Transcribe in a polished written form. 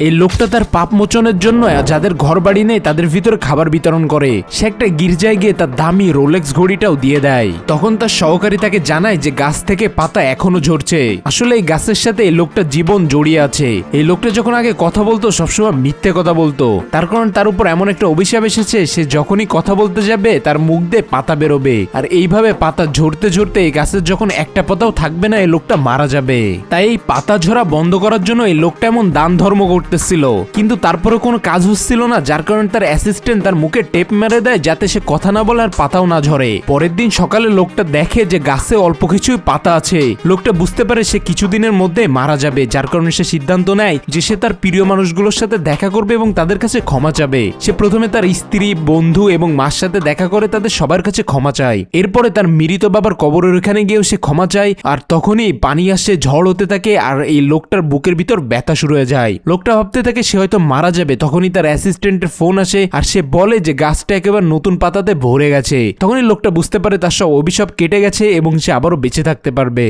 এই লোকটা তার পাপ মোচনের জন্য যাদের ঘর বাড়ি নেই তাদের ভিতরে খাবার বিতরণ করে। সে একটা গির্জায় গিয়ে তার দামি রোলেক্স ঘড়িটাও দিয়ে দেয়। তখন তার সহকারী তাকে জানায় যে গাছ থেকে পাতা এখনো ঝরছে। আসলে এই গাছের সাথে এই লোকটা জীবন জড়িয়ে আছে। এই লোকটা যখন আগে কথা বলতো সবসময় মিথ্যে কথা বলতো, তার কারণ তার উপর এমন একটা অভিশাপ এসেছে, সে যখনই কথা বলতে যাবে তার মুখ দিয়ে পাতা বেরোবে, আর এইভাবে পাতা ঝরতে ঝরতে এই গাছের যখন একটা পাতাও থাকবে না এই লোকটা মারা যাবে। তাই এই পাতা ঝরা বন্ধ করার জন্য এই লোকটা এমন দান ধর্ম করতেছিল, কিন্তু তারপরে কোনো কাজ হচ্ছিল না, যার কারণে তার অ্যাসিস্ট্যান্ট তার মুখে টেপ মেরে দেয় যাতে সে কথা না বলে আর পাতাও না ঝরে। পরের দিন সকালে লোকটা দেখে যে গাছে অল্প কিছুই পাতা আছে। লোকটা বুঝতে পারে সে কিছুদিনের মধ্যে মারা যাবে, যার কারণে সে সিদ্ধান্ত নেয় যে সে তার প্রিয় মানুষগুলোর সাথে দেখা করবে এবং তাদের কাছে ক্ষমা চাবে। সে প্রথমে তার স্ত্রী, বন্ধু এবং মার সাথে দেখা করে তাদের সবার কাছে ক্ষমা চায়। এরপরে তার মৃত বাবার কবরের ওখানে গিয়েও সে ক্ষমা চায়, আর তখনই পানি আসে, ঝড় হতে থাকে, আর এই লোকটার বুকের ভিতর ব্যথা শুরু হয়ে যায়। লোকটা ভাবতে থাকে সে হয়তো মারা যাবে। তখনই তার অ্যাসিস্ট্যান্টের ফোন আসে আর সে বলে যে গাছটা একেবারে নতুন পাতাতে ভরে গেছে। তখনই লোকটা বুঝতে পারে তার সব অভিশাপ কেটে গেছে এবং সে আবারও বেঁচে থাকতে পারবে।